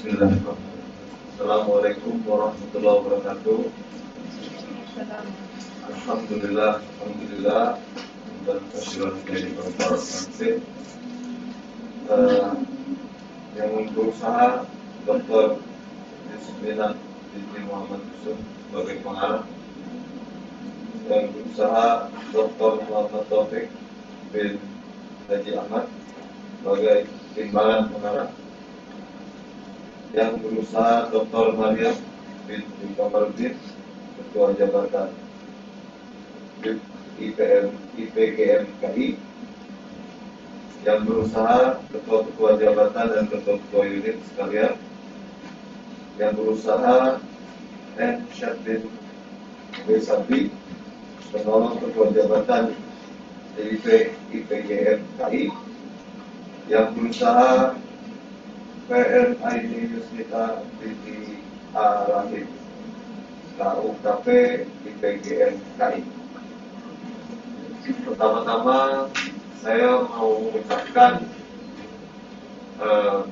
Bismillahirrahmanirrahim. Assalamualaikum warahmatullahi wabarakatuh. Alhamdulillah dan kasihan dari para pengantin yang berusaha Dr. Yusmina binti Muhammad Yusuf sebagai pengarah, yang berusaha Dr. Muhammad Taufik bin Haji Ahmad sebagai timbalan pengarah, yang berusaha Dr. Maryam binti Kamarudin Ketua Jabatan IPGM KI, yang berusaha Ketua Jabatan dan Ketua Unit sekalian, yang berusaha N. Syadin Besabi penolong Ketua Jabatan IPGM KI, yang berusaha PN Aini Yusnita binti A. Rahim KUKP IPGM KI. Pertama-tama saya mau mengucapkan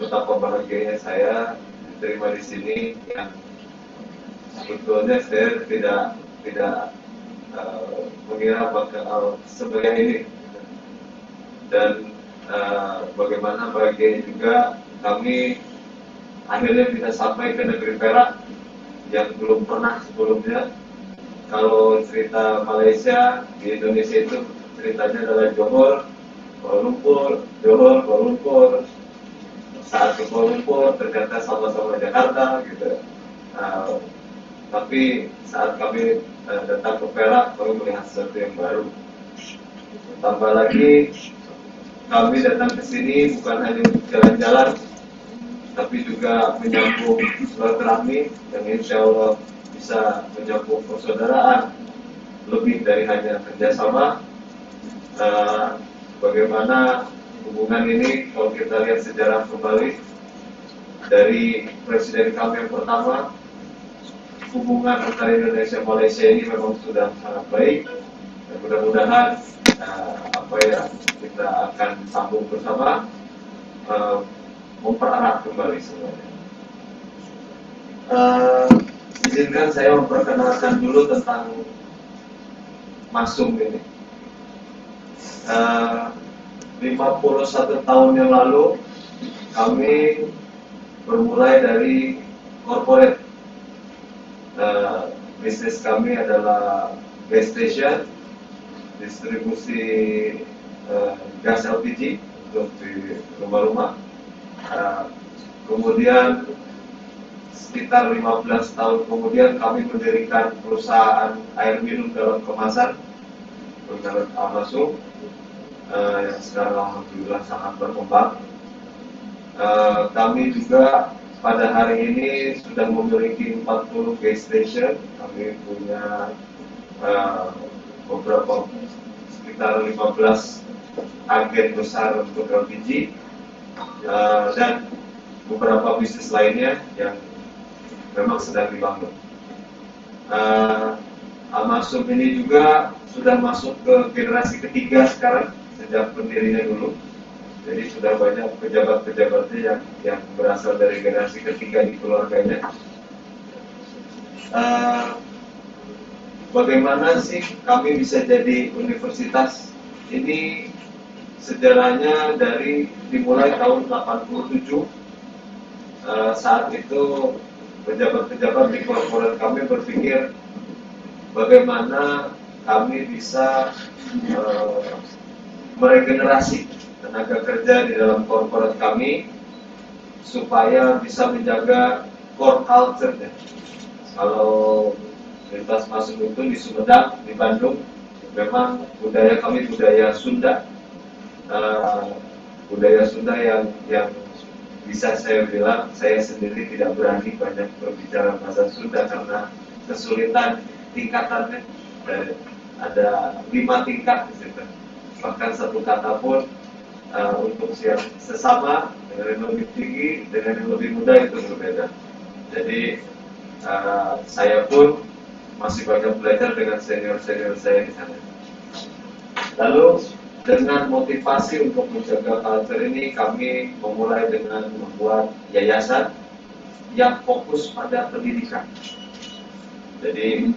betapa bahagianya saya diterima di sini, yang sebetulnya saya tidak mengira bakal sebagai ini, dan bagaimana bahagianya juga kami akhirnya bisa sampai ke negeri Perak yang belum pernah sebelumnya. Kalau cerita Malaysia, di Indonesia itu ceritanya adalah Johor, Kuala Lumpur, Johor, Kuala Lumpur. Saat ke Kuala Lumpur ternyata sama-sama Jakarta gitu. Tapi saat kami datang ke Perak, kami melihat sesuatu yang baru. Tambah lagi, kami datang ke sini bukan hanya untuk jalan-jalan, tapi juga menyambung silaturahmi yang insya Allah bisa menyambung persaudaraan lebih dari hanya kerjasama. Bagaimana hubungan ini kalau kita lihat sejarah kembali dari presiden kami yang pertama, hubungan antara Indonesia dan Malaysia ini memang sudah sangat baik, dan mudah-mudahan apa yang kita akan sambung bersama mempererat kembali semuanya. Izinkan saya memperkenalkan dulu tentang Masum ini. 51 tahun yang lalu kami bermulai dari corporate. Bisnis kami adalah gas station, distribusi gas LPG untuk di rumah-rumah. Kemudian sekitar 15 tahun kemudian kami mendirikan perusahaan air minum dalam kemasan bermerek Masum, yang sekarang alhamdulillah sangat berkembang. Kami juga pada hari ini sudah memiliki 40 gas station. Kami punya beberapa sekitar 15 agen besar untuk LPG, dan beberapa bisnis lainnya yang memang sedang dibangun. Masum ini juga sudah masuk ke generasi ketiga sekarang sejak pendirinya dulu. Jadi sudah banyak pejabat-pejabatnya yang berasal dari generasi ketiga di keluarganya. Bagaimana sih kami bisa jadi universitas? Ini sejarahnya dimulai tahun 87. Saat itu pejabat-pejabat di korporat kami berpikir bagaimana kami bisa meregenerasi tenaga kerja di dalam korporat kami supaya bisa menjaga core culture-nya. Kalau lintas Masum itu di Sumedang, di Bandung, memang budaya kami budaya Sunda. Budaya Sunda yang bisa saya bilang, saya sendiri tidak berani banyak berbicara bahasa Sunda karena kesulitan tingkatannya. Ada 5 tingkat di situ. Bahkan satu kata pun untuk siap sesama dengan yang lebih tinggi, dengan yang lebih muda itu berbeda. Jadi saya pun masih banyak belajar dengan senior-senior saya di sana. Lalu dengan motivasi untuk menjaga culture ini, kami memulai dengan membuat yayasan yang fokus pada pendidikan. Jadi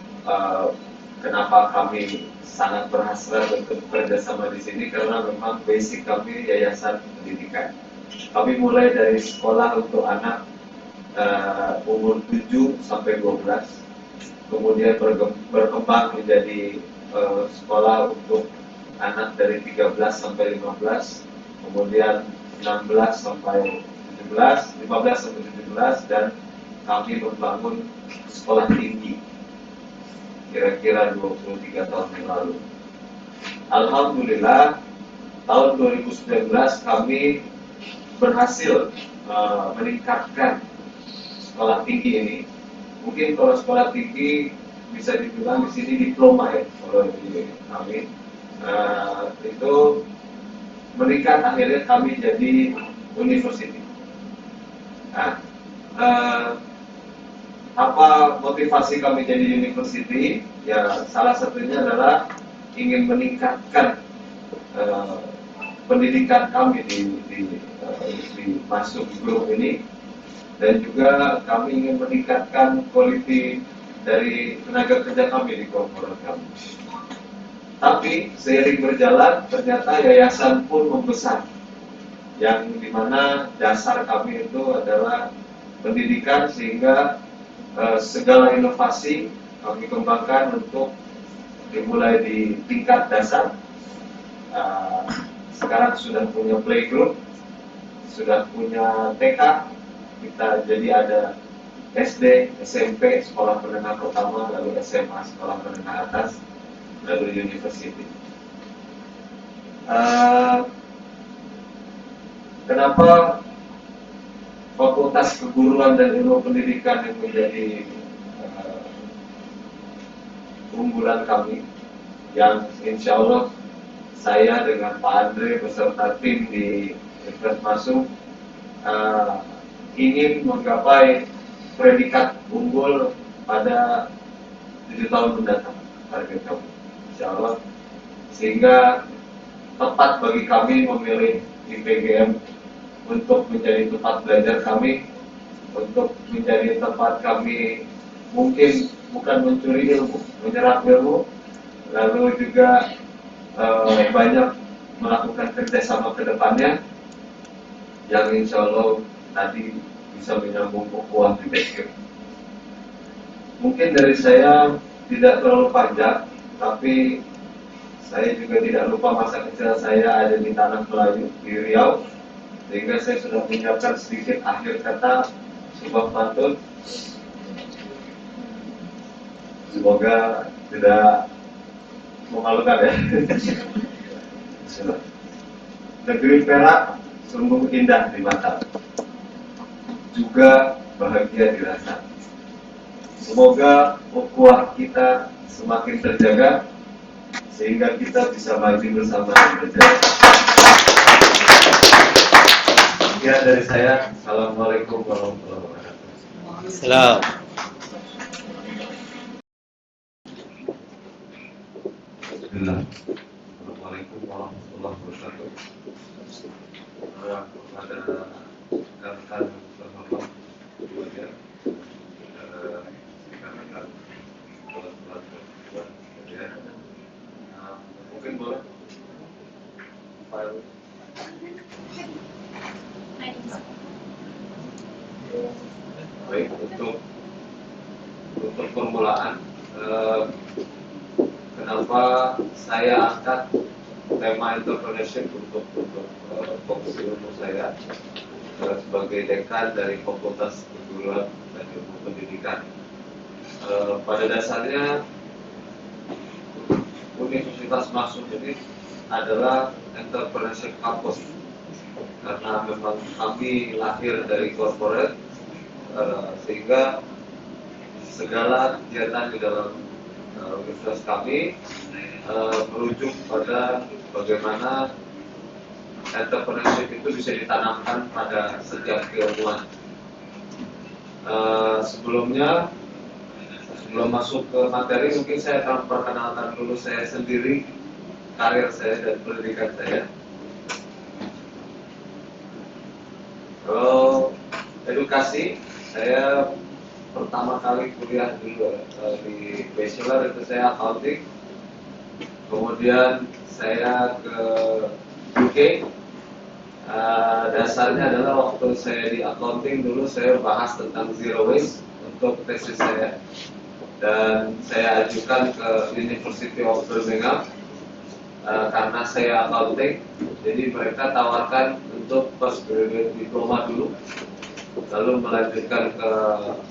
kenapa kami sangat berhasrat untuk bekerja sama di sini, karena memang basic kami yayasan pendidikan. Kami mulai dari sekolah untuk anak umur 7 sampai 12, kemudian berkembang menjadi sekolah untuk anak dari 13 sampai 15, kemudian 16 sampai 17, 15 sampai 17, dan kami membangun sekolah tinggi kira-kira 23 tahun yang lalu. Alhamdulillah tahun 2019 kami berhasil meningkatkan sekolah tinggi ini. Mungkin kalau sekolah tinggi bisa dibilang di sini diploma ya, kalau di kami itu meningkat, akhirnya kami jadi university. Nah, apa motivasi kami jadi university? Ya, salah satunya adalah ingin meningkatkan pendidikan kami di masuk grup ini, dan juga kami ingin meningkatkan quality dari tenaga kerja kami di korporat kami. Tapi seiring berjalan ternyata yayasan pun membesar, yang dimana dasar kami itu adalah pendidikan, sehingga segala inovasi kami kembangkan untuk dimulai di tingkat dasar. Sekarang sudah punya playgroup, sudah punya TK, kita jadi ada SD, SMP, sekolah menengah pertama, lalu SMA, sekolah menengah atas, lalu university. Kenapa Fakultas Keguruan dan Ilmu Pendidikan yang menjadi unggulan kami, yang insya Allah saya dengan Pak Andre beserta tim di Universitas Masuk ingin menggapai predikat unggul pada 7 tahun mendatang, target kami insya Allah, sehingga tepat bagi kami memilih IPGM untuk menjadi tempat belajar kami, untuk menjadi tempat kami mungkin bukan mencuri ilmu, menyerap ilmu, lalu juga banyak melakukan kerjasama ke depannya yang insya Allah tadi bisa menyambung ukhuwah di basic. Mungkin dari saya tidak terlalu panjang, tapi saya juga tidak lupa masa kecil saya ada di tanah Melayu, di Riau, sehingga saya sudah menyiapkan sedikit akhir kata sebuah pantun. Semoga tidak memalukan ya. Negeri Perak sungguh indah di mata, juga bahagia dirasa. Semoga ukhuwah kita semakin terjaga, sehingga kita bisa maju bersama dan berjaya. Sekian dari saya. Assalamualaikum warahmatullahi wabarakatuh. Salam. Assalamualaikum warahmatullahi wabarakatuh. Kepada rekan-rekan terhormat semuanya, rekan-rekan ya, mungkin boleh file. Baik, untuk permulaan, kenapa saya angkat tema entrepreneurship untuk fokus ilmu saya sebagai dekan dari Fakultas Keguruan dan Ilmu Pendidikan. Pada dasarnya Universitas Masuk ini adalah entrepreneurship campus, karena memang kami lahir dari corporate, sehingga segala kegiatan di dalam universitas kami merujuk pada bagaimana entrepreneurship itu bisa ditanamkan pada setiap keilmuan. Sebelum masuk ke materi, mungkin saya akan perkenalkan dulu saya sendiri, karir saya dan pendidikan saya. Kalau edukasi, Saya pertama kali kuliah dulu di bachelor itu saya accounting, kemudian saya ke UK. Dasarnya adalah waktu saya di accounting dulu saya bahas tentang zero waste untuk tesis saya, dan saya ajukan ke University of Birmingham. Karena saya accounting, jadi mereka tawarkan untuk postgraduate diploma dulu, lalu melanjutkan ke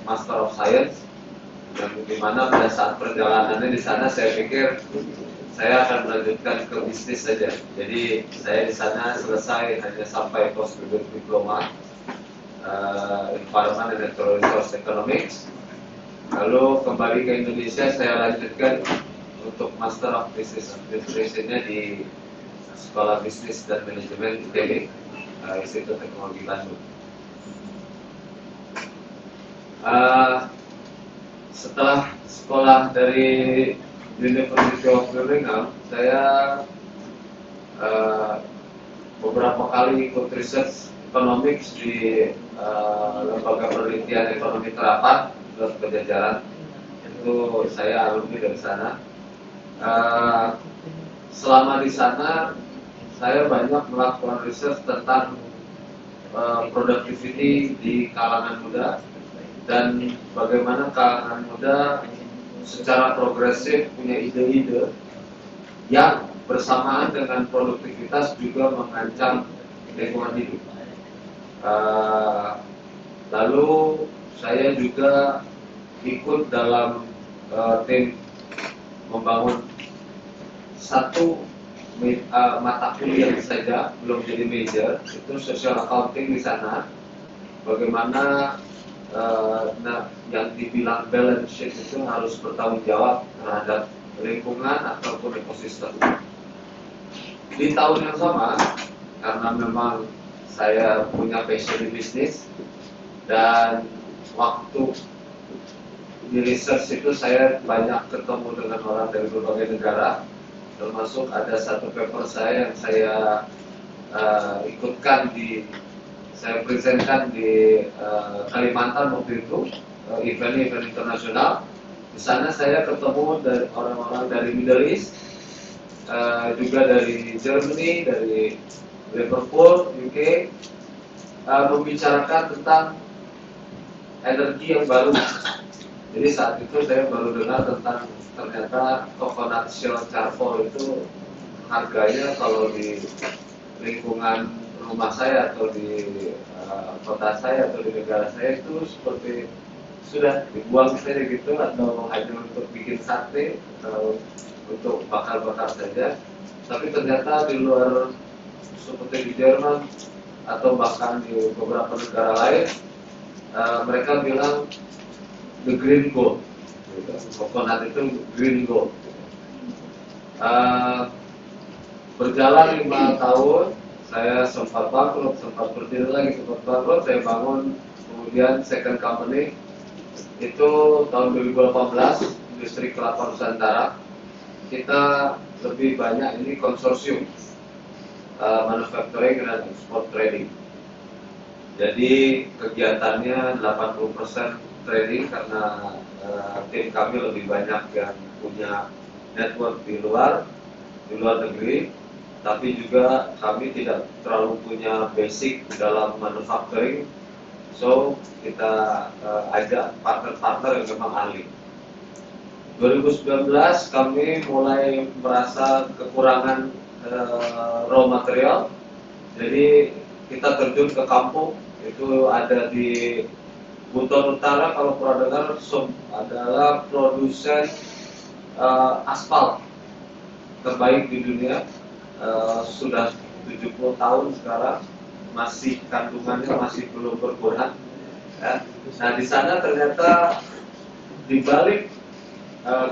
Master of Science. Yang dimana pada saat perjalanannya di sana saya pikir saya akan melanjutkan ke bisnis saja. Jadi saya di sana selesai hanya sampai postgraduate diploma Environment and Natural Resource Economics. Lalu kembali ke Indonesia saya lanjutkan untuk Master of Business Administration-nya di Sekolah Bisnis dan Manajemen ITB, Institut Teknologi Bandung. Setelah sekolah dari University of Birmingham, saya beberapa kali ikut research economics di lembaga penelitian ekonomi terapan di Pajajaran. Itu saya alumni dari sana. Selama di sana, saya banyak melakukan research tentang productivity di kalangan muda dan bagaimana kalangan muda secara progresif punya ide-ide yang bersamaan dengan produktivitas juga mengancam lingkungan hidup. Lalu saya juga ikut dalam tim membangun satu mata kuliah saja, belum jadi major, itu social accounting di sana. Bagaimana yang dibilang balance sheet itu harus bertanggung jawab terhadap lingkungan ataupun ekosistem. Di tahun yang sama, karena memang saya punya passion di bisnis dan waktu di research itu saya banyak ketemu dengan orang dari berbagai negara, termasuk ada satu paper saya yang saya saya presentkan di Kalimantan waktu itu, event-event internasional. Di sana saya ketemu dari orang-orang dari Middle East, juga dari Germany, dari Liverpool, UK, membicarakan tentang energi yang baru. Jadi saat itu saya baru dengar tentang ternyata coconut shell charcoal itu harganya kalau di lingkungan rumah saya atau di kota saya atau di negara saya itu seperti sudah dibuang saja gitu, atau hanya untuk bikin sate atau untuk bakar-bakar saja. Tapi ternyata di luar seperti di Jerman atau bahkan di beberapa negara lain, mereka bilang the green gold, coconut itu green gold. Berjalan 5 tahun, saya sempat bangkrut, sempat berdiri lagi, sempat bangkrut, saya bangun kemudian second company. Itu tahun 2018, industri kelapa Nusantara. Kita lebih banyak ini konsorsium manufacturing dan export trading. Jadi kegiatannya 80% trading karena tim kami lebih banyak yang punya network di luar negeri, tapi juga kami tidak terlalu punya basic dalam manufacturing, so kita ajak partner-partner yang memang ahli. 2019 kami mulai merasa kekurangan raw material, jadi kita terjun ke kampung. Itu ada di Buton Utara, kalau pernah dengar, adalah produsen aspal terbaik di dunia. Sudah 70 tahun sekarang, masih kandungannya masih belum berkurang. Ya. Nah di sana ternyata di balik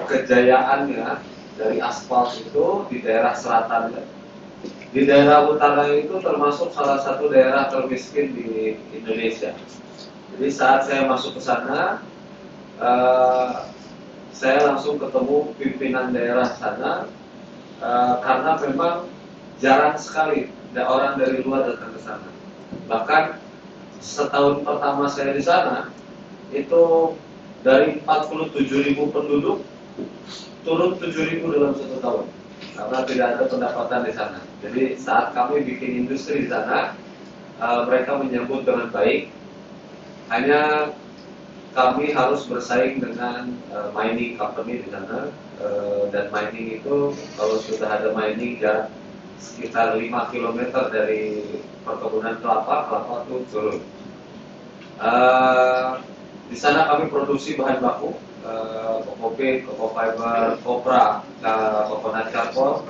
kejayaannya dari aspal itu di daerah selatannya, di daerah utara itu termasuk salah satu daerah termiskin di Indonesia. Jadi saat saya masuk ke sana, saya langsung ketemu pimpinan daerah sana, karena memang jarang sekali ada orang dari luar datang ke sana. Bahkan setahun pertama saya di sana, itu dari 47.000 penduduk turun 7.000 dalam 1 tahun karena tidak ada pendapatan di sana. Jadi saat kami bikin industri di sana, mereka menyambut dengan baik. Hanya kami harus bersaing dengan mining company di sana, dan mining itu kalau sudah ada mining jarak sekitar 5 kilometer dari perkebunan kelapa itu turun. Di sana kami produksi bahan baku, kokopit, koko fiber, kopra, coconut charcoal.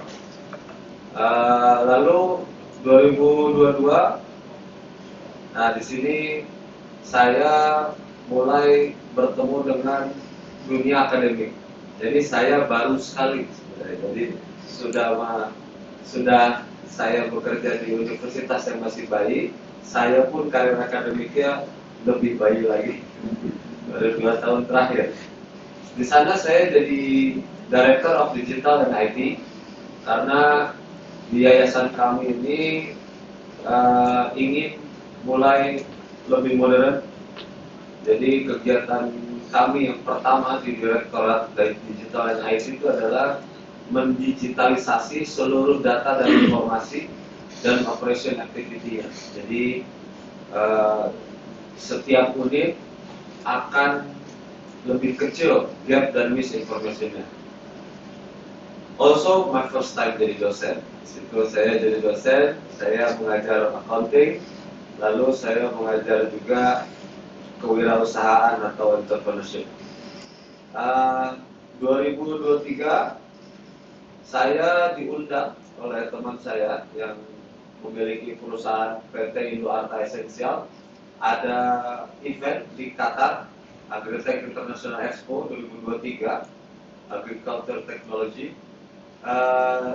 Lalu 2022, nah di sini saya mulai bertemu dengan dunia akademik. Jadi saya baru sekali sebenarnya. Jadi sudah saya bekerja di universitas yang masih bayi. Saya pun karir akademiknya lebih bayi lagi dari 2 tahun terakhir. Di sana saya jadi Director of Digital and IT karena di yayasan kami ini ingin mulai lebih modern. Jadi kegiatan kami yang pertama di Direktorat Digital and IT itu adalah mendigitalisasi seluruh data dan informasi dan operation activity-nya. Jadi setiap unit akan lebih kecil gap dan misinformation-nya. Also my first time jadi dosen. Situ saya jadi dosen, saya mengajar accounting, lalu saya mengajar juga kewirausahaan atau entrepreneurship. 2023 saya diundang oleh teman saya yang memiliki perusahaan PT Indo Arta Esensial. Ada event di Qatar, Agritech International Expo 2023, Agriculture Technology.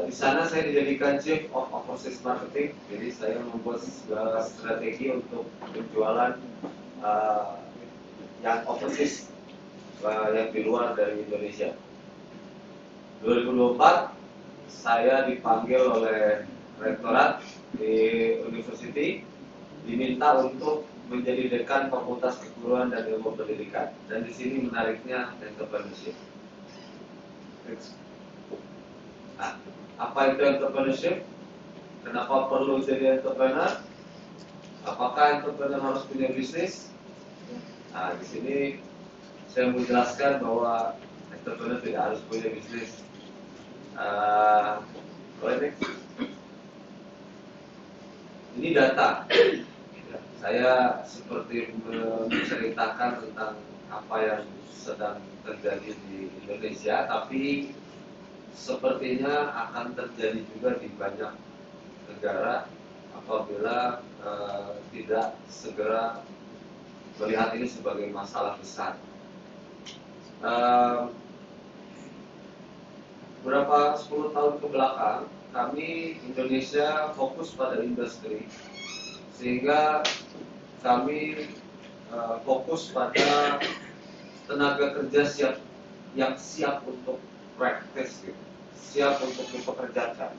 Di sana saya dijadikan Chief of Overseas Marketing, jadi saya membuat strategi untuk penjualan yang overseas, yang di luar dari Indonesia. 2024 saya dipanggil oleh rektorat di university, diminta untuk menjadi dekan Fakultas Keguruan dan Ilmu Pendidikan. Dan di sini menariknya entrepreneurship. Nah, apa itu entrepreneurship? Kenapa perlu jadi entrepreneur? Apakah entrepreneur harus punya bisnis? Nah, di sini saya menjelaskan bahwa entrepreneur tidak harus punya bisnis. Ini data. Saya seperti menceritakan tentang apa yang sedang terjadi di Indonesia, tapi sepertinya akan terjadi juga di banyak negara apabila tidak segera melihat ini sebagai masalah besar. Berapa 10 tahun ke belakang, kami Indonesia fokus pada industri, sehingga kami fokus pada tenaga kerja yang siap untuk praktis, gitu. Siap untuk dipekerjakan.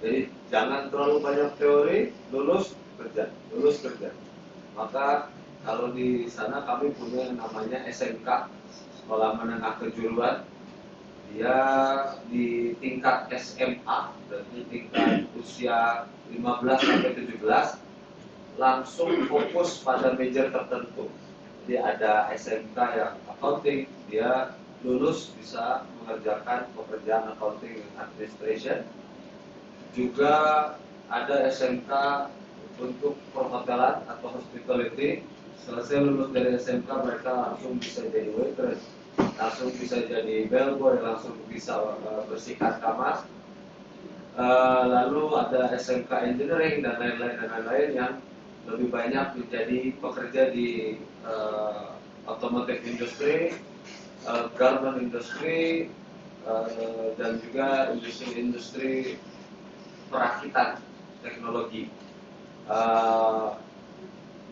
Jadi jangan terlalu banyak teori, lulus kerja. Maka kalau di sana kami punya yang namanya SMK, Sekolah Menengah Kejuruan. Dia di tingkat SMA, berarti tingkat usia 15 sampai 17, langsung fokus pada major tertentu. Jadi ada SMK yang accounting, dia lulus bisa mengerjakan pekerjaan accounting and administration. Juga ada SMK untuk perhotelan atau hospitality. Selesai lulus dari SMK, mereka langsung bisa jadi waitress, langsung bisa jadi bellboy, langsung bisa bersihkan kamar. Lalu ada SMK engineering dan lain-lain yang lebih banyak menjadi pekerja di automotive industry, garment industry, dan juga industri perakitan teknologi,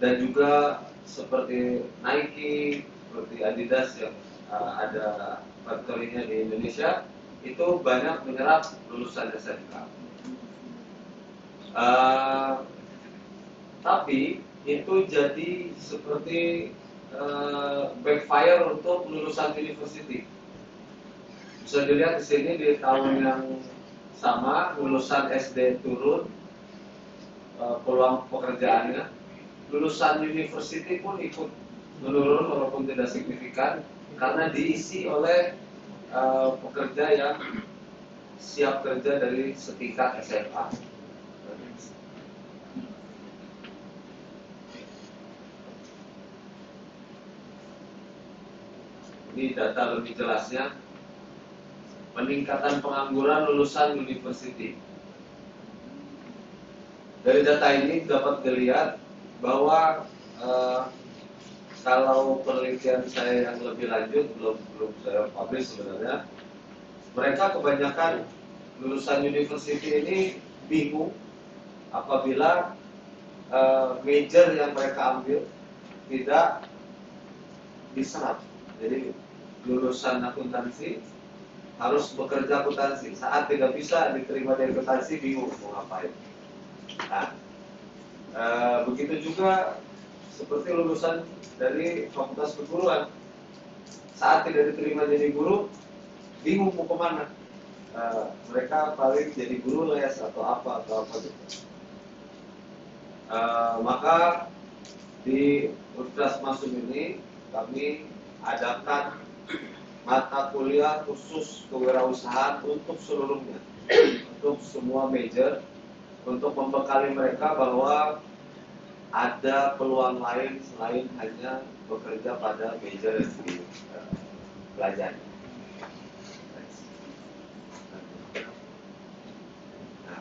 dan juga seperti Nike, seperti Adidas yang ada faktorinya di Indonesia, itu banyak menyerap lulusan SMK. Tapi itu jadi seperti backfire untuk lulusan university. Bisa dilihat di sini di tahun yang sama lulusan SD turun peluang pekerjaannya, lulusan university pun ikut menurun walaupun tidak signifikan karena diisi oleh pekerja yang siap kerja dari setingkat SMA. Ini data lebih jelasnya, peningkatan pengangguran lulusan university. Dari data ini dapat dilihat bahwa kalau penelitian saya yang lebih lanjut belum saya publish sebenarnya, mereka kebanyakan lulusan university ini bingung apabila major yang mereka ambil tidak diserap. Jadi lulusan akuntansi harus bekerja akuntansi, saat tidak bisa diterima dari akuntansi bingung mau ngapain. Nah, begitu juga seperti lulusan dari fakultas keguruan, saat tidak diterima jadi guru bingung mau kemana. Mereka paling jadi guru les atau apa gitu. Maka di Universitas Masum ini kami adakan mata kuliah khusus kewirausahaan untuk seluruhnya, untuk semua major, untuk membekali mereka bahwa ada peluang lain selain hanya bekerja pada major yang dipelajari. Nah,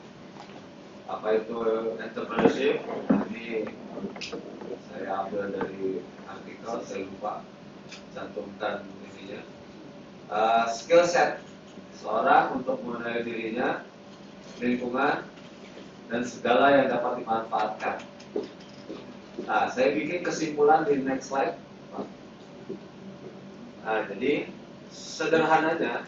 apa itu entrepreneurship? Ini saya ambil dari artikel, saya lupa cantumkan ininya. Skill set seorang untuk mengenali dirinya, lingkungan, dan segala yang dapat dimanfaatkan. Nah, saya bikin kesimpulan di next slide. Nah, jadi sederhananya,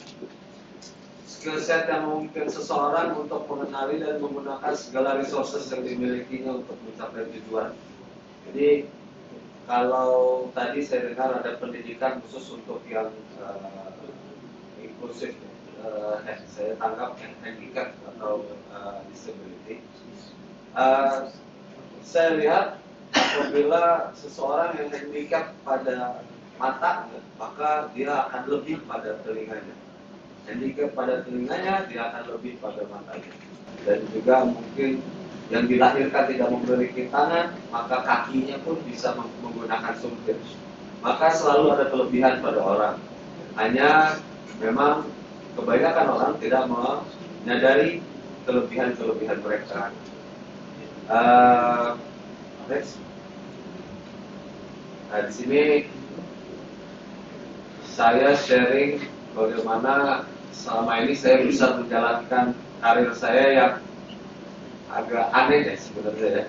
skill set yang memungkinkan seseorang untuk mengenali dan menggunakan segala resources yang dimilikinya untuk mencapai tujuan. Jadi kalau tadi saya dengar ada pendidikan khusus untuk yang inklusif, saya tangkap yang handicap atau disability. Saya lihat apabila seseorang yang handicap pada mata, maka dia akan lebih pada telinganya. Handicap pada telinganya, dia akan lebih pada matanya. Dan juga mungkin yang dilahirkan tidak memiliki tangan, maka kakinya pun bisa menggunakan sumpit. Maka selalu ada kelebihan pada orang. Hanya memang kebanyakan orang tidak menyadari kelebihan-kelebihan mereka. Next. Nah, di sini saya sharing bagaimana selama ini saya bisa menjalankan karir saya yang agak aneh ya sebenarnya ya.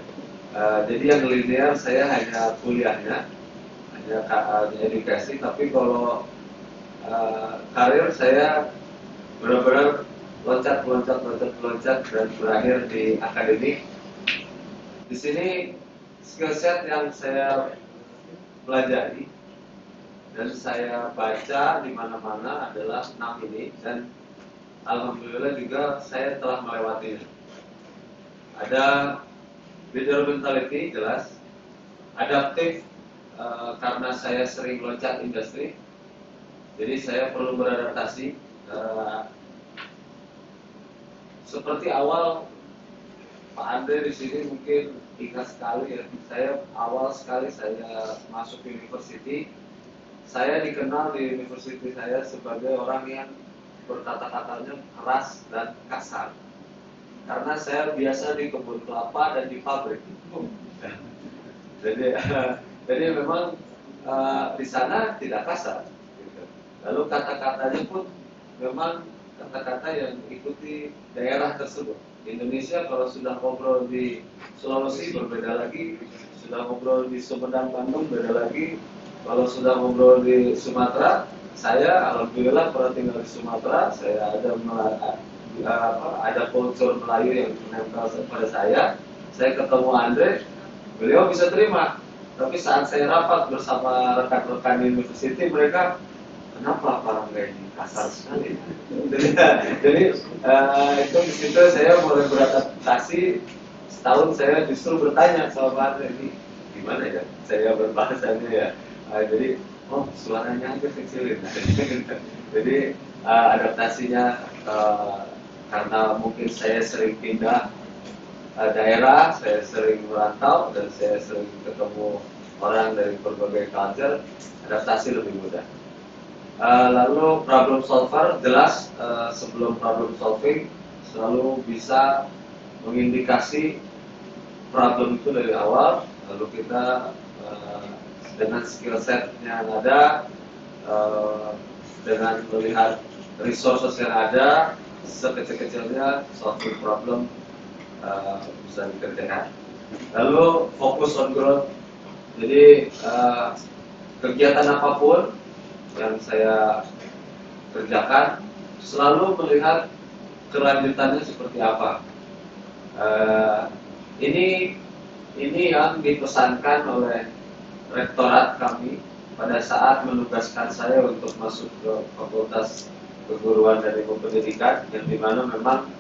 Jadi yang linear saya hanya kuliahnya, hanya edukasi, tapi kalau karir saya benar-benar loncat dan berakhir di akademik. Di sini skill set yang saya pelajari dan saya baca di mana-mana adalah 6 ini, dan alhamdulillah juga saya telah melewatinya. Ada leader mentality, jelas. Adaptif, karena saya sering loncat industri, jadi saya perlu beradaptasi. Seperti awal Pak Andre di sini mungkin ingat sekali ya, saya awal sekali saya masuk university, saya dikenal di university saya sebagai orang yang berkata-katanya keras dan kasar. Karena saya biasa di kebun kelapa dan di pabrik. Jadi memang di sana tidak kasar. Lalu kata-katanya pun memang kata-kata yang ikuti daerah tersebut. Di Indonesia kalau sudah ngobrol di Sulawesi berbeda lagi, sudah ngobrol di Sumedang, Bandung beda lagi. Kalau sudah ngobrol di Sumatera, saya alhamdulillah pernah tinggal di Sumatera, saya ada kultur Melayu yang menempel pada saya ketemu Andre, beliau bisa terima. Tapi saat saya rapat bersama rekan-rekan di university, mereka, kenapa Pak Rangga ini kasar sekali? Jadi itu di situ saya mulai beradaptasi. Setahun saya justru bertanya sama Pak Rangga ini, gimana ya saya berbahasanya ya. Jadi suaranya aja kecilin. Jadi adaptasinya karena mungkin saya sering pindah daerah, saya sering merantau dan saya sering ketemu orang dari berbagai culture, adaptasi lebih mudah. Lalu problem solver, jelas sebelum problem solving selalu bisa mengindikasi problem itu dari awal, lalu kita dengan skill set yang ada, dengan melihat resources yang ada, sekecil-kecilnya solving problem bisa dikerjakan. Lalu fokus on growth. Jadi kegiatan apapun yang saya kerjakan selalu melihat kelanjutannya seperti apa. Ini yang dipesankan oleh rektorat kami pada saat menugaskan saya untuk masuk ke Fakultas Keguruan dan Ilmu Pendidikan, yang dimana memang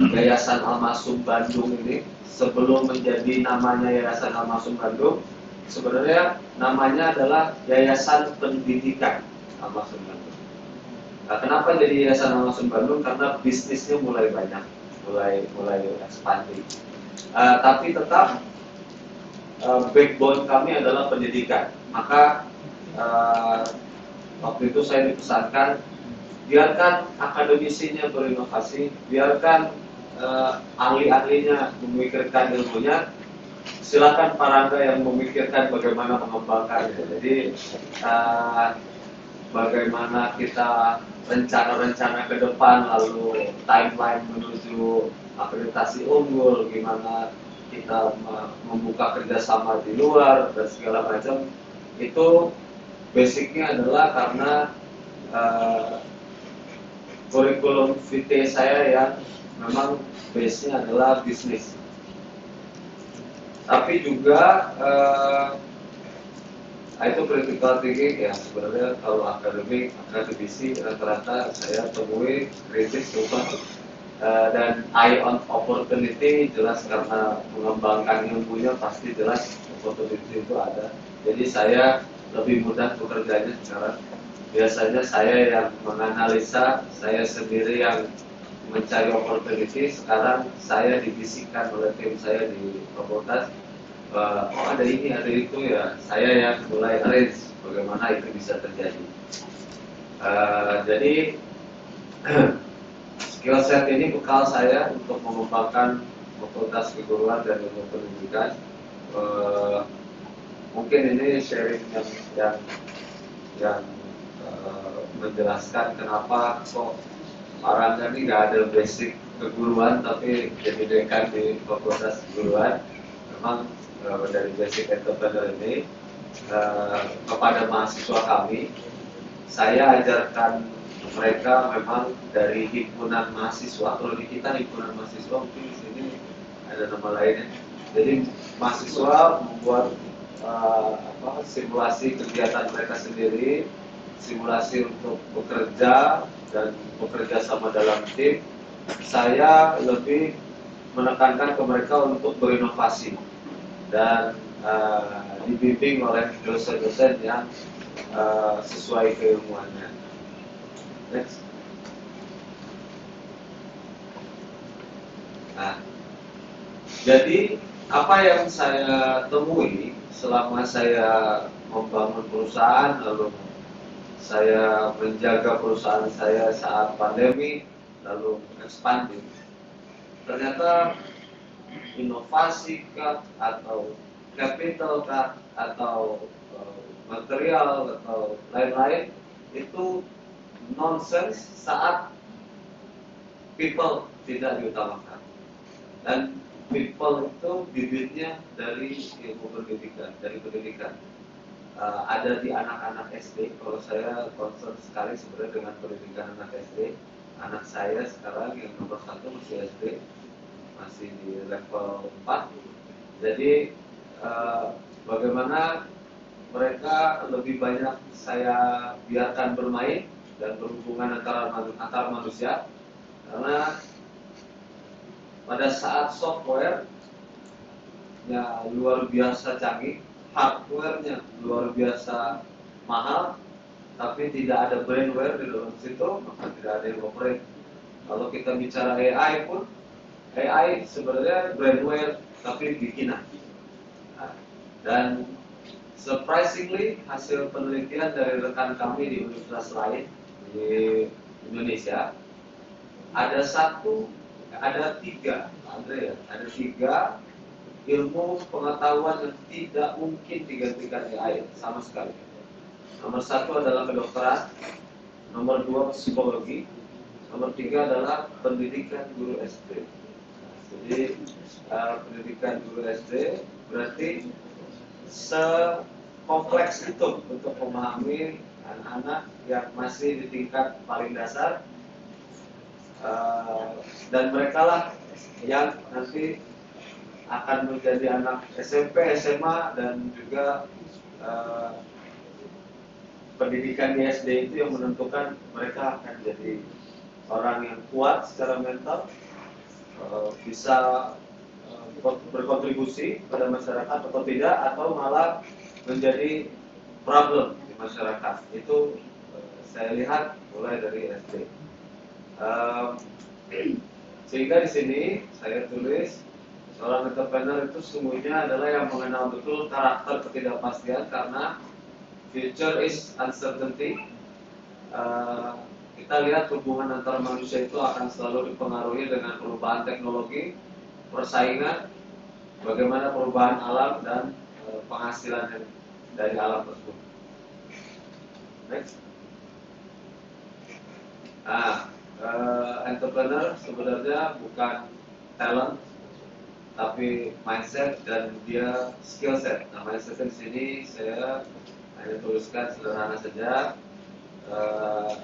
Yayasan Al-Masum Bandung ini sebelum menjadi namanya Yayasan Al-Masum Bandung, sebenarnya namanya adalah Yayasan Pendidikan Al-Masum Bandung. Nah, kenapa jadi Yayasan Al-Masum Bandung? Karena bisnisnya mulai banyak, mulai expanding. Tapi tetap backbone kami adalah pendidikan. Maka waktu itu saya dipesankan, biarkan akademisinya berinovasi, biarkan ahli-ahlinya memikirkan ilmunya, silakan Pak Rangga yang memikirkan bagaimana mengembangkannya. Jadi bagaimana kita rencana-rencana ke depan, lalu timeline menuju akreditasi unggul, gimana kita membuka kerjasama di luar dan segala macam. Itu basicnya adalah karena kurikulum vitae saya yang memang base-nya adalah bisnis. Tapi juga itu critical thinking ya, sebenarnya kalau akademisi rata-rata saya temui kritis lupa, dan eye on opportunity jelas, karena mengembangkan ilmunya pasti jelas opportunity itu ada. Jadi saya lebih mudah bekerjanya sekarang. Biasanya saya yang menganalisa, saya sendiri yang mencari opportunity. Sekarang saya dibisikkan oleh tim saya di fakultas, ada ini, ada itu ya. Saya yang mulai arrange bagaimana itu bisa terjadi. Jadi skill set ini bekal saya untuk mengembangkan fakultas keguruan dan ilmu pendidikan. Mungkin ini sharing yang menjelaskan kenapa kok orang ini nggak ada basic keguruan tapi jadi dekan di fakultas keguruan. Memang dari basic entrepreneur ini kepada mahasiswa kami, saya ajarkan mereka memang dari himpunan mahasiswa. Kalau di kita himpunan mahasiswa, mungkin di sini ada nama lainnya. Jadi mahasiswa membuat simulasi kegiatan mereka sendiri, simulasi untuk bekerja dan bekerja sama dalam tim. Saya lebih menekankan ke mereka untuk berinovasi dan dibimbing oleh dosen-dosen yang sesuai keilmuannya. Next. Nah, jadi apa yang saya temui selama saya membangun perusahaan, lalu saya menjaga perusahaan saya saat pandemi, lalu expanding, ternyata inovasi kah, atau capital kah, atau material atau lain-lain, itu nonsense saat people tidak diutamakan. Dan people itu bibitnya dari ilmu pendidikan, dari pendidikan. Ada di anak-anak SD. Kalau saya concern sekali sebenarnya dengan pendidikan anak SD. Anak saya sekarang yang nomor 1 masih SD, masih di level 4. Jadi bagaimana mereka lebih banyak saya biarkan bermain dan berhubungan antar manusia, karena pada saat software nya luar biasa canggih, hardware-nya luar biasa mahal, tapi tidak ada brainware di dalam situ, maka tidak ada yang operate. Kalau kita bicara AI pun, AI sebenarnya brainware tapi bikinan. Nah, dan surprisingly hasil penelitian dari rekan kami di universitas lain di Indonesia, ada tiga ilmu pengetahuan yang tidak mungkin digantikan AI sama sekali. Nomor satu adalah kedokteran, nomor dua psikologi, nomor tiga adalah pendidikan guru SD. Jadi pendidikan guru SD berarti sekompleks itu untuk memahami anak-anak yang masih di tingkat paling dasar, dan mereka lah yang nanti akan menjadi anak SMP, SMA, dan juga pendidikan di SD itu yang menentukan mereka akan jadi orang yang kuat secara mental, bisa berkontribusi pada masyarakat atau tidak, atau malah menjadi problem di masyarakat. Itu saya lihat mulai dari SD. Sehingga di sini saya tulis seorang entrepreneur itu sesungguhnya adalah yang mengenal betul karakter ketidakpastian, karena future is uncertainty. Kita lihat hubungan antar manusia itu akan selalu dipengaruhi dengan perubahan teknologi, persaingan, bagaimana perubahan alam, dan penghasilan dari alam tersebut. Next. Entrepreneur sebenarnya bukan talent, tapi mindset dan dia skill set. Nah, mindset di sini saya hanya tuliskan sederhana saja,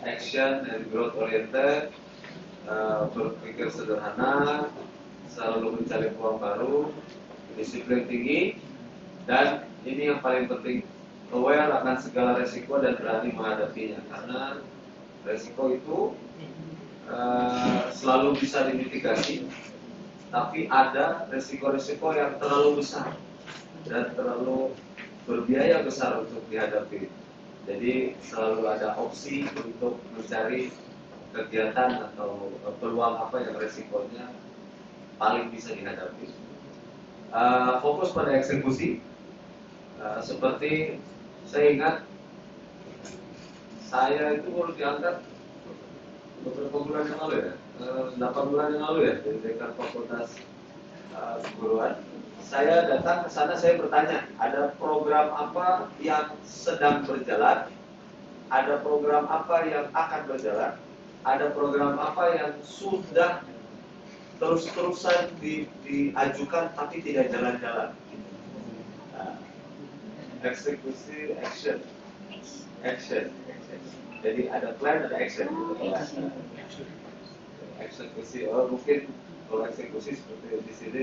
action and growth oriented, berpikir sederhana, selalu mencari peluang baru, disiplin tinggi, dan ini yang paling penting, aware akan segala resiko dan berani menghadapinya, karena resiko itu selalu bisa dimitigasi, tapi ada resiko-resiko yang terlalu besar dan terlalu berbiaya besar untuk dihadapi. Jadi selalu ada opsi untuk mencari kegiatan atau peluang apa yang resikonya paling bisa dihadapi. Fokus pada eksekusi. Seperti saya ingat, saya itu baru diangkat beberapa bulan yang lalu ya, 8 bulan yang lalu ya, dari dekan fakultas keguruan. Saya datang ke sana, saya bertanya, ada program apa yang sedang berjalan, ada program apa yang akan berjalan, ada program apa yang sudah terus-terusan diajukan tapi tidak jalan-jalan. Eksekusi, action. Jadi ada plan, ada action. Eksekusi, mungkin kalau eksekusi seperti di sini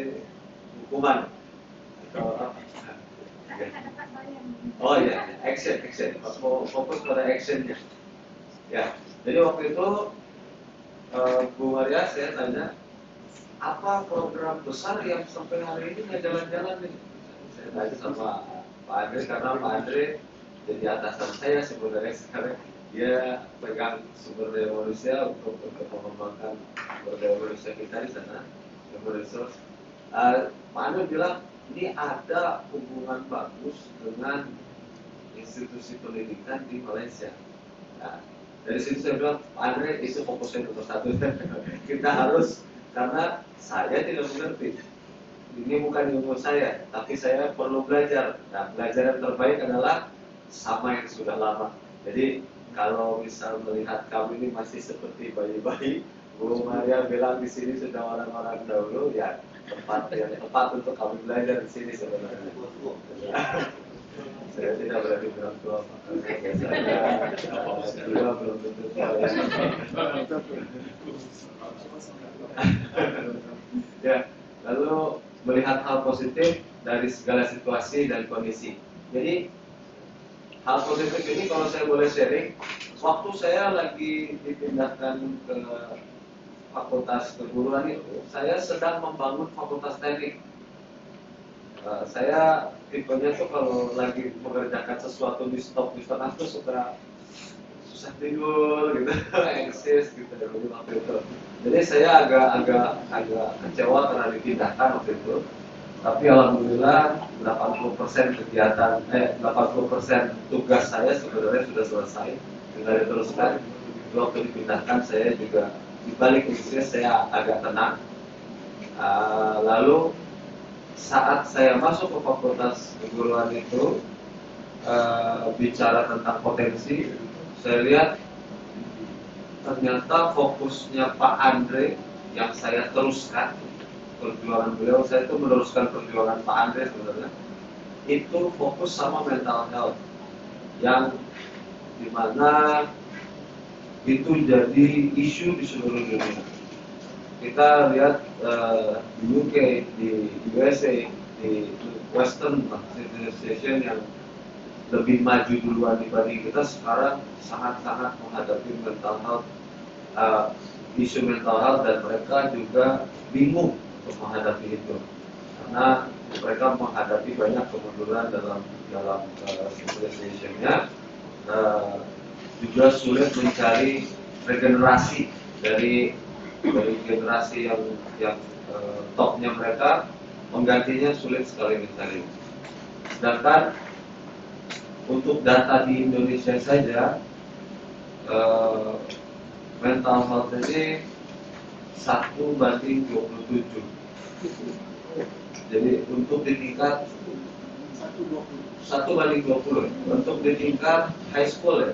hukuman atau apa? Oh ya, action. Fokus pada actionnya. Ya, jadi waktu itu Bu Maria saya tanya, apa program besar yang sampai hari ini nggak jalan-jalan nih? Saya tanya sama Pak Andre, karena Pak Andre jadi atasan saya sebenarnya sekarang. Dia pegang sumber daya manusia untuk mengembangkan sumber daya manusia kita di sana, human resource. Pak Andre bilang ini ada hubungan bagus dengan institusi pendidikan di Malaysia. Nah, dari situ saya bilang, Pak Andre itu fokusnya nomor satu. Kita harus, karena saya tidak mengerti. Ini bukan ilmu saya, tapi saya perlu belajar. Nah, belajar yang terbaik adalah sama yang sudah lama. Jadi kalau bisa melihat kami ini masih seperti bayi-bayi, Bu Maria bilang di sini sudah orang-orang dahulu, ya tempat yang tepat untuk kami belajar di sini sebenarnya. Saya tidak berani bilang tua, saya tua belum tentu tua. Ya, lalu melihat hal positif dari dari segala situasi dan kondisi. Jadi hal positif ini kalau saya boleh sharing, waktu saya lagi dipindahkan ke fakultas keguruan itu, saya sedang membangun fakultas teknik. Saya tipenya tuh kalau lagi mengerjakan sesuatu di tengah tuh suka susah tidur gitu, eksis gitu waktu itu. Jadi saya agak kecewa karena dipindahkan waktu itu. Tapi alhamdulillah 80% kegiatan, 80% tugas saya sebenarnya sudah selesai, tinggal diteruskan. Waktu dipindahkan saya juga di balik itu saya agak tenang. Lalu saat saya masuk ke fakultas keguruan itu, bicara tentang potensi, saya lihat ternyata fokusnya Pak Andre yang saya teruskan perjuangan beliau, saya itu meneruskan perjuangan Pak Andre sebenarnya, itu fokus sama mental health yang dimana itu jadi isu di seluruh dunia. Kita lihat di UK, di USA, di Western civilization yang lebih maju duluan dibanding kita sekarang sangat-sangat menghadapi mental health, isu mental health, dan mereka juga bingung untuk menghadapi itu karena mereka menghadapi banyak kemunduran dalam civilization-nya, juga sulit mencari regenerasi dari generasi yang topnya mereka, menggantinya sulit sekali mencari. Sedangkan untuk data di Indonesia saja, mental health ini 1:27. Jadi untuk di tingkat 1:20, untuk di tingkat high school ya,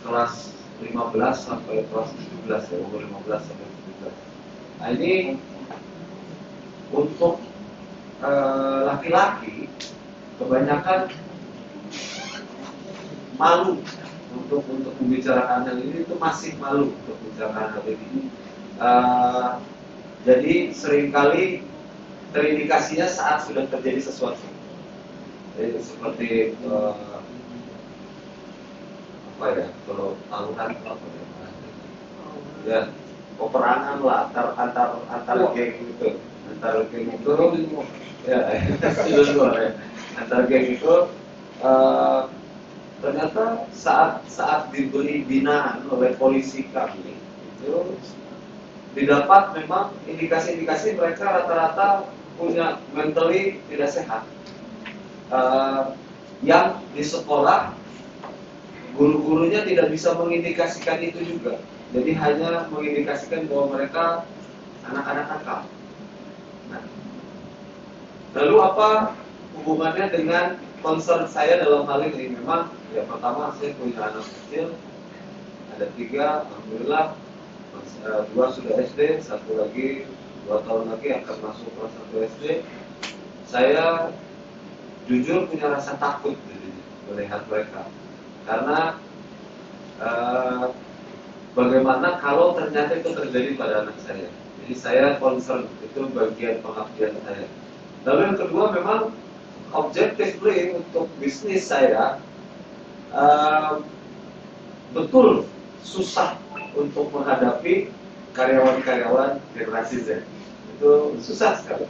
kelas 15 sampai kelas 17 ya, umur 15 sampai 17. Nah ini untuk laki-laki kebanyakan malu untuk membicarakan hal ini, itu masih malu untuk membicarakan hal ini. Jadi seringkali terindikasinya saat sudah terjadi sesuatu. Jadi seperti apa ya, kalau tahunan apa ya, peperangan lah antar geng gitu, antar geng itu ya, antar geng itu ternyata saat diberi binaan oleh polisi kami itu didapat memang indikasi-indikasi mereka rata-rata punya mentally tidak sehat. Yang di sekolah guru-gurunya tidak bisa mengindikasikan itu juga, jadi hanya mengindikasikan bahwa mereka anak-anak nakal. Nah, lalu apa hubungannya dengan concern saya dalam hal ini? Memang ya, pertama saya punya anak kecil, ada 3, alhamdulillah. 2 sudah SD, 1 lagi 2 tahun lagi akan masuk kelas 1 SD. Saya jujur punya rasa takut melihat mereka, karena bagaimana kalau ternyata itu terjadi pada anak saya. Jadi saya concern, itu bagian pengabdian saya. Lalu yang kedua, memang objectively untuk bisnis saya betul susah untuk menghadapi karyawan-karyawan generasi Z. Itu susah sekali.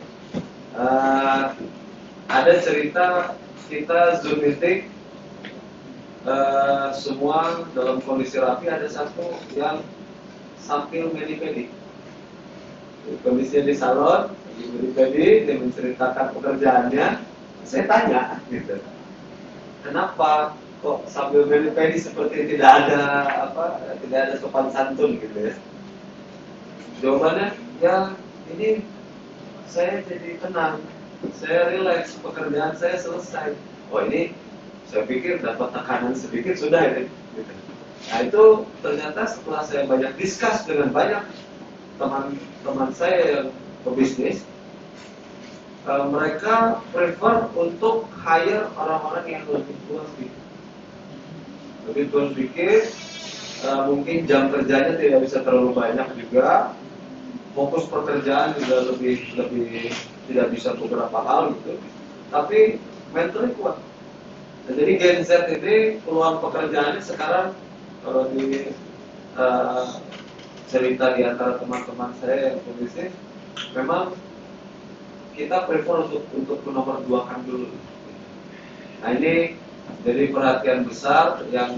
Ada cerita kita Zoom meeting, semua dalam kondisi rapi, ada satu yang sambil medi-medi. Kondisinya di salon, medi-medi, dia menceritakan pekerjaannya. Saya tanya, gitu, kenapa kok sambil medi-medi seperti tidak ada sopan santun gitu ya? Jawabannya, ya ini saya jadi tenang, saya relax, pekerjaan saya selesai. Oh ini, saya pikir dapat tekanan sedikit sudah ini. Gitu. Nah itu ternyata setelah saya banyak discuss dengan banyak teman-teman saya yang pebisnis, mereka prefer untuk hire orang-orang yang lebih tua sedikit. Lebih tua sedikit, mungkin jam kerjanya tidak bisa terlalu banyak juga, fokus pekerjaan juga lebih tidak bisa beberapa hal gitu, tapi mentalnya kuat. Nah, jadi Gen Z ini peluang pekerjaannya sekarang kalau di cerita di antara teman-teman saya yang pebisnis, memang kita prefer untuk menomor duakan dulu. Nah ini jadi perhatian besar yang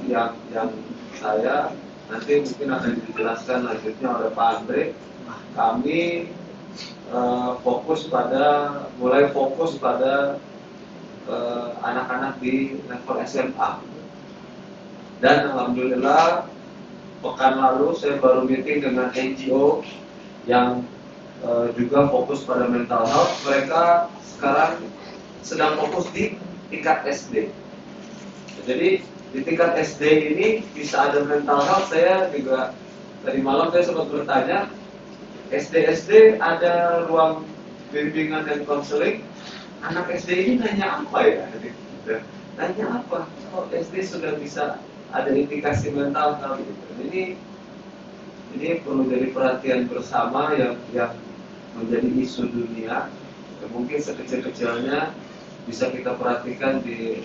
saya nanti mungkin akan dijelaskan lanjutnya oleh Pak Andre. Kami mulai fokus pada anak-anak di level SMA. Dan alhamdulillah pekan lalu saya baru meeting dengan NGO yang juga fokus pada mental health. Mereka sekarang sedang fokus di tingkat SD. Jadi di tingkat SD ini bisa ada mental health. Saya juga tadi malam saya sempat bertanya, SD ada ruang bimbingan dan konseling. Anak SD ini nanya apa ya? Nanya apa? Oh, SD sudah bisa ada indikasi mental health gitu. Ini perlu jadi perhatian bersama yang menjadi isu dunia. Mungkin sekecil-kecilnya bisa kita perhatikan di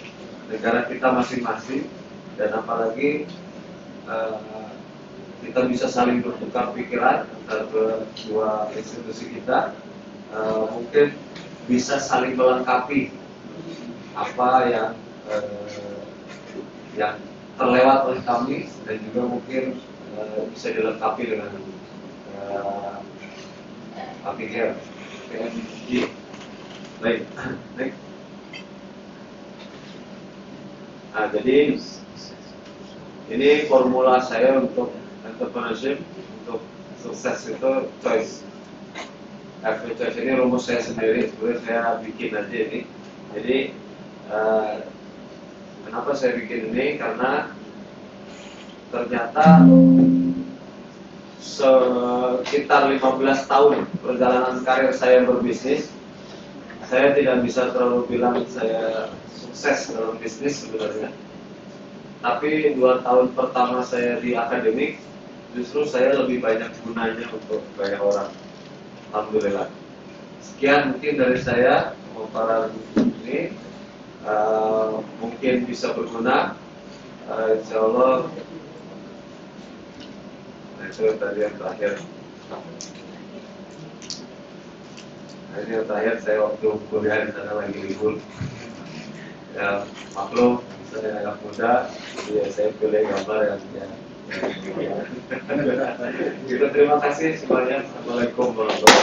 negara kita masing-masing, dan apalagi kita bisa saling bertukar pikiran antara kedua institusi kita. Mungkin bisa saling melengkapi apa yang terlewat oleh kami, dan juga mungkin bisa dilengkapi dengan PMG. Baik. Nah, jadi ini formula saya untuk entrepreneurship, untuk sukses itu choice. Every choice ini rumus saya sendiri, sebenarnya saya bikin aja ini. Jadi kenapa saya bikin ini? Karena ternyata sekitar 15 tahun perjalanan karir saya berbisnis, saya tidak bisa terlalu bilang saya sukses dalam bisnis sebenarnya. Tapi 2 tahun pertama saya di akademik, justru saya lebih banyak gunanya untuk banyak orang. Alhamdulillah. Sekian mungkin dari saya, para ini mungkin bisa berguna. Insya Allah. Itu tadi yang terakhir. Ini yang terakhir, saya waktu kuliah di sana lagi libur. Ya, maklum, saya anak muda, jadi saya pilih gambar yang gitu. Terima kasih semuanya. Assalamualaikum warahmatullahi wabarakatuh.